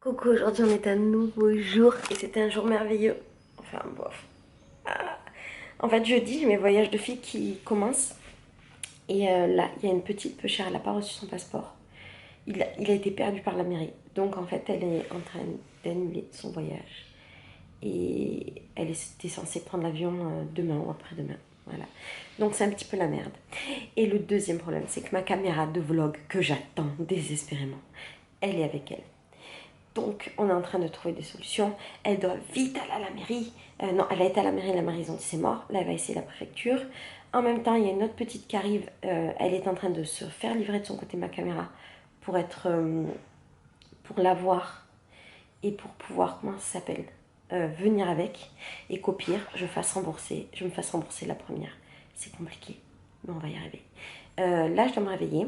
Coucou, aujourd'hui on est un nouveau jour et c'était un jour merveilleux. Enfin, bof. En fait, jeudi, j'ai mes voyages de filles qui commencent. Et là, il y a une petite peu chère, elle n'a pas reçu son passeport. Il a été perdu par la mairie. Donc en fait, elle est en train d'annuler son voyage. Et elle était censée prendre l'avion demain ou après-demain. Voilà. Donc c'est un petit peu la merde. Et le deuxième problème, c'est que ma caméra de vlog que j'attends désespérément, elle est avec elle. Donc, on est en train de trouver des solutions. Elle doit vite aller à la mairie. Non, elle a été à la mairie ils ont dit c'est mort. Là, elle va essayer la préfecture. En même temps, il y a une autre petite qui arrive. Elle est en train de se faire livrer de son côté ma caméra pour être, pour l'avoir et pour pouvoir, comment ça s'appelle, venir avec. Et qu'au pire, je me fasse rembourser la première. C'est compliqué, mais on va y arriver. Là, je dois me réveiller.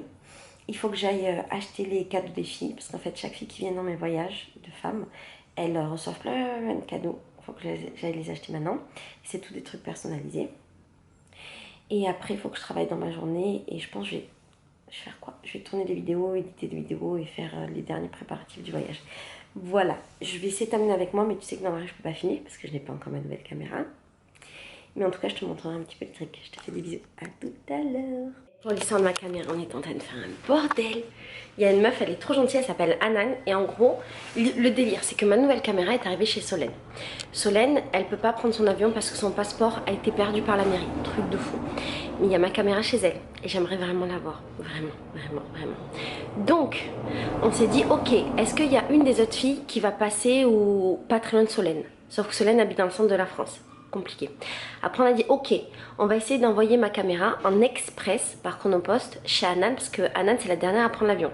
Il faut que j'aille acheter les cadeaux des filles, parce qu'en fait, chaque fille qui vient dans mes voyages de femmes, elles reçoivent plein de cadeaux. Il faut que j'aille les acheter maintenant. C'est tout des trucs personnalisés. Et après, il faut que je travaille dans ma journée. Et je pense que je vais faire quoi? Je vais tourner des vidéos, éditer des vidéos et faire les derniers préparatifs du voyage. Voilà, je vais essayer de t'amener avec moi, mais tu sais que dans la rue, je peux pas filmer, parce que je n'ai pas encore ma nouvelle caméra. Mais en tout cas, je te montrerai un petit peu le truc. Je te fais des bisous. À tout à l'heure. Pour l'histoire de ma caméra, on est en train de faire un bordel. Il y a une meuf, elle est trop gentille, elle s'appelle Anan. Et en gros, le délire, c'est que ma nouvelle caméra est arrivée chez Solène. Solène, elle peut pas prendre son avion parce que son passeport a été perdu par la mairie. Truc de fou. Mais il y a ma caméra chez elle. Et j'aimerais vraiment l'avoir. Vraiment, vraiment, vraiment. Donc, on s'est dit, ok, est-ce qu'il y a une des autres filles qui va passer ou pas très loin de Solène? Sauf que Solène habite dans le centre de la France. Compliqué. Après on a dit ok, on va essayer d'envoyer ma caméra en express par Chronopost chez Anan, parce que Anan c'est la dernière à prendre l'avion.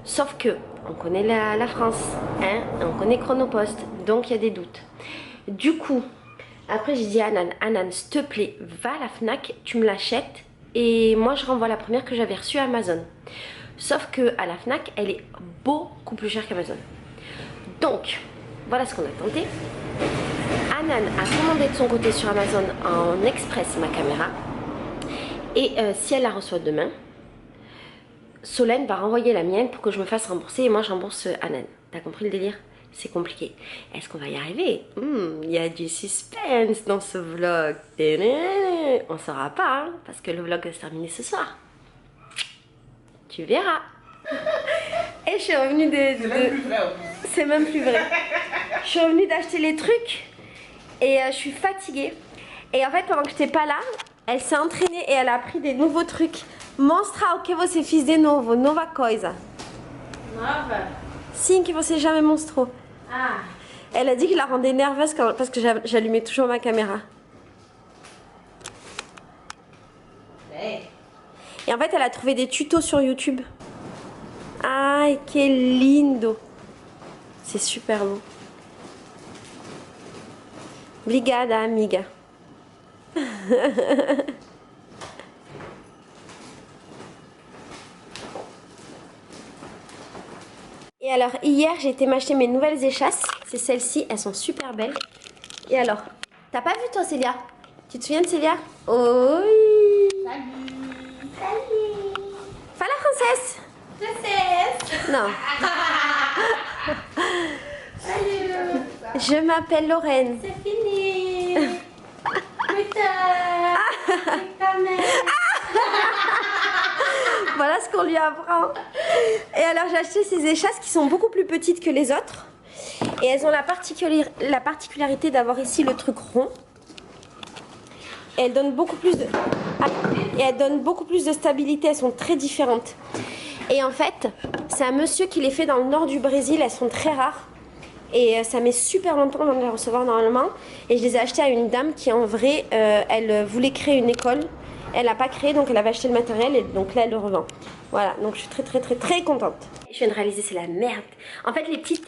Sauf que on connaît la France, hein, on connaît Chronopost, donc il y a des doutes. Du coup, après j'ai dit à Anan, s'il te plaît, va à la Fnac, tu me l'achètes et moi je renvoie la première que j'avais reçue à Amazon. Sauf que à la Fnac, elle est beaucoup plus chère qu'Amazon. Donc, voilà ce qu'on a tenté. Anan a commandé de son côté sur Amazon en express ma caméra. Et si elle la reçoit demain, Solène va renvoyer la mienne pour que je me fasse rembourser et moi je rembourse Anan. T'as compris le délire? C'est compliqué. Est-ce qu'on va y arriver? Il y a du suspense dans ce vlog. On saura pas, hein, parce que le vlog va se terminer ce soir. Tu verras. Et je suis revenue de... C'est même plus vrai. Je suis revenue d'acheter les trucs. Et je suis fatiguée. Et en fait, pendant que j'étais pas là, elle s'est entraînée et elle a appris des nouveaux trucs. Mostra o que você fez de novo, nova coisa. Nova? Sim, que você já me mostrou. Ah. Elle a dit que je la rendais nerveuse parce que j'allumais toujours ma caméra. Hey. Et en fait, elle a trouvé des tutos sur YouTube. Ai, que lindo. C'est super beau. Obrigada, amiga. Et alors, hier, j'ai été m'acheter mes nouvelles échasses. C'est celles-ci, elles sont super belles. Et alors, t'as pas vu toi, Célia? Tu te souviens de Célia? Oui. Salut. Salut. Fala française. Princesse. Non. Salut. Je m'appelle Lorraine. C'est fini. Putain. C'est ta mère. Voilà ce qu'on lui apprend. Et alors j'ai acheté ces échasses qui sont beaucoup plus petites que les autres. Et elles ont la particularité d'avoir ici le truc rond. Et elles donnent beaucoup plus de stabilité. Elles sont très différentes. Et en fait, c'est un monsieur qui les fait dans le nord du Brésil. Elles sont très rares. Et ça met super longtemps avant de les recevoir normalement. Et je les ai achetées à une dame qui en vrai, elle voulait créer une école. Elle n'a pas créé, donc elle avait acheté le matériel et donc là elle le revend. Voilà, donc je suis très contente. Je viens de réaliser, c'est la merde. En fait,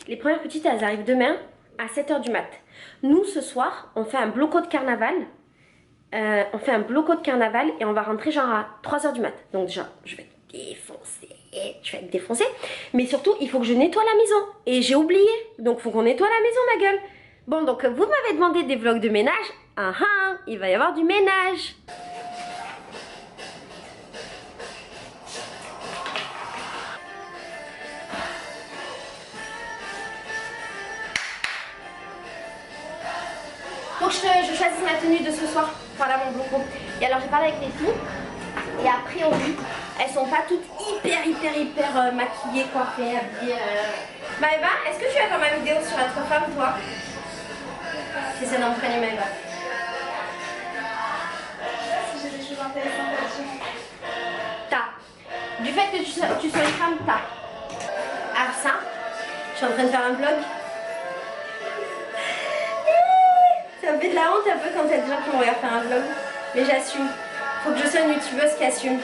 les premières petites, elles arrivent demain à 7 h du mat. Nous, ce soir, on fait un bloco de carnaval. Et on va rentrer genre à 3 h du mat. Donc déjà, je vais être défoncée. Mais surtout, il faut que je nettoie la maison. Et j'ai oublié. Donc, il faut qu'on nettoie la maison, ma gueule. Bon, donc, vous m'avez demandé des vlogs de ménage. Il va y avoir du ménage. Faut que je choisisse ma tenue de ce soir. Voilà mon bloco. Et alors j'ai parlé avec les filles. Et a priori, elles sont pas toutes hyper maquillées, coiffées, habillées. Maëva, est-ce que tu vas faire ma vidéo sur être femme, toi? Si c'est dans le prénom Maëva. Si j'ai des choses intéressantes là-dessus. Du fait que tu sois une femme, Alors ça, je suis en train de faire un vlog. Ça me fait de la honte un peu quand il y a des gens qui me regardent faire un vlog. Mais j'assume. Faut que je sois une youtubeuse qui assume.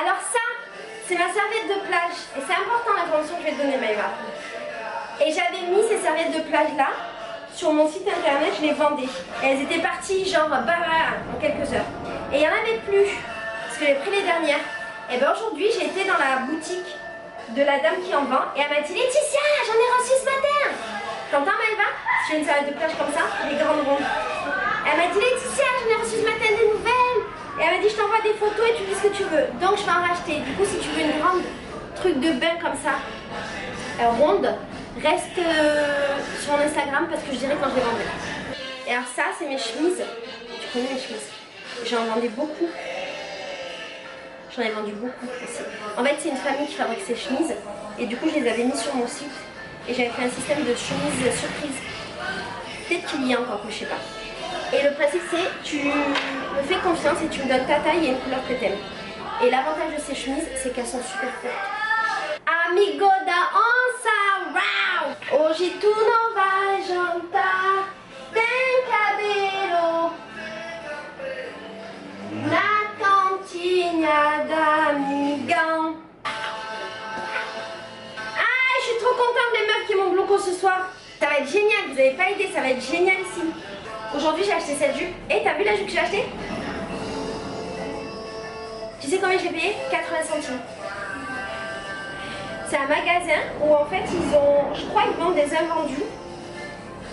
Alors ça, c'est ma serviette de plage. Et c'est important l'information que je vais te donner, Maëva. Et j'avais mis ces serviettes de plage là sur mon site internet, je les vendais. Et elles étaient parties genre en quelques heures. Et il n'y en avait plus. Parce que j'ai pris les dernières. Et bien aujourd'hui, j'ai été dans la boutique de la dame qui en vend. Et elle m'a dit, Laetitia, j'en ai reçu ce matin. T'entends Maëva? Si j'ai une serviette de plage comme ça, les grandes rondes. Elle m'a dit, Laetitia, j'en ai reçu ce matin des nouvelles. Et elle m'a dit, je t'envoie des photos et tu dis ce que tu veux. Donc je vais en racheter. Du coup, si tu veux une grande truc de bain comme ça, ronde, reste sur mon Instagram parce que je dirai quand je les vendrai. Et alors ça, c'est mes chemises. Tu connais mes chemises? J'en vendais beaucoup. J'en ai vendu beaucoup aussi. En fait, c'est une famille qui fabrique ces chemises. Et du coup, je les avais mis sur mon site. Et j'avais fait un système de chemises surprise. Peut-être qu'il y a encore, mais je sais pas. Et le principe, c'est tu me fais confiance et tu me donnes ta taille et une couleur que t'aimes. Et l'avantage de ces chemises, c'est qu'elles sont super courtes. Amigo da onça, wow! Hoje tu não vai jantar, tem cabelo na cantina d'amigão. Ah, je suis trop contente les meufs qui m'ont bloqué ce soir. Ça va être génial, vous n'avez pas idée, ça va être génial ici. Aujourd'hui j'ai acheté cette jupe. Et t'as vu la jupe que j'ai achetée? Tu sais combien je l'ai payée? 80 centimes. C'est un magasin où en fait ils ont, je crois ils vendent des invendus.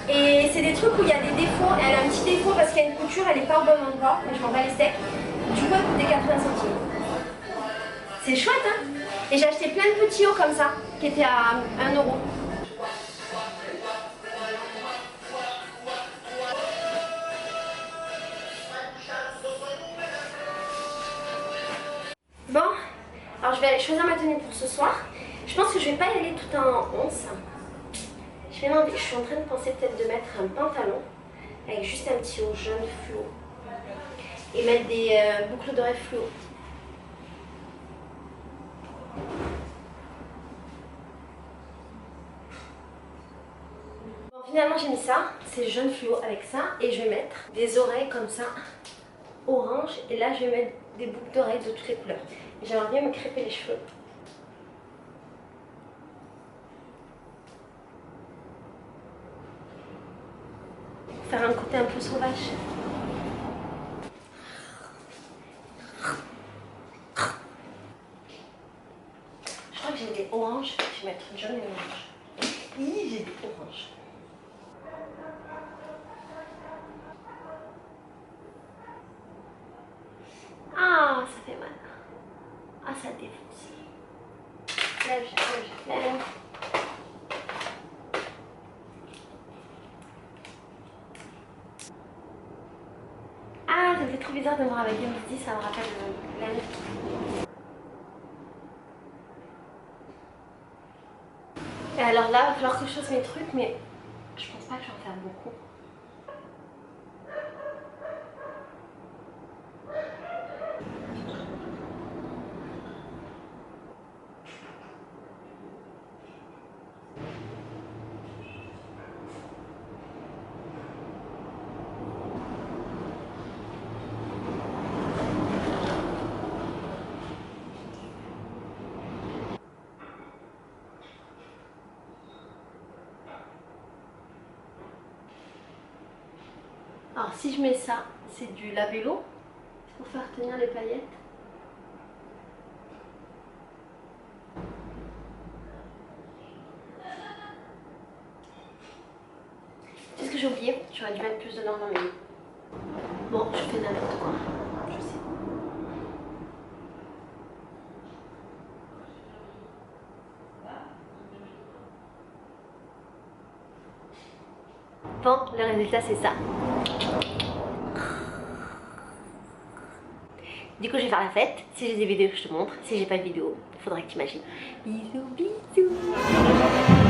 Et c'est des trucs où il y a des défauts. Elle a un petit défaut parce qu'il y a une couture, elle n'est pas au bon endroit. Mais je m'en bats les steaks. Du coup elle coûtait 80 centimes. C'est chouette hein. Et j'ai acheté plein de petits hauts comme ça, qui étaient à 1 €. Bon, alors je vais aller choisir ma tenue pour ce soir. Je pense que je vais pas y aller tout en once. Je suis en train de penser peut-être de mettre un pantalon avec juste un petit haut jaune fluo et mettre des boucles d'oreilles fluo. Bon, finalement j'ai mis ça, c'est jaune fluo avec ça et je vais mettre des oreilles comme ça, orange, et là je vais mettre des boucles d'oreilles de toutes les couleurs. J'aimerais bien me crêper les cheveux. Faire un côté un peu sauvage. Je crois que j'ai des oranges, je vais mettre jaune et orange. Oui, j'ai des oranges. Ah, ça fait mal. Ah, ça défonce. Lève. Ah, ça me fait trop bizarre de me voir avec une midi, ça me rappelle l'année. Et alors là, il va falloir que je fasse mes trucs, mais je pense pas que j'en faire beaucoup. Alors si je mets ça, c'est du labello pour faire tenir les paillettes. C'est ce que j'ai oublié, j'aurais dû mettre plus dedans dans mes... Bon, je fais n'importe quoi, je sais. Bon, le résultat c'est ça. Du coup je vais faire la fête. Si j'ai des vidéos je te montre. Si j'ai pas de vidéo, il faudra que tu imagines. Bisous bisous.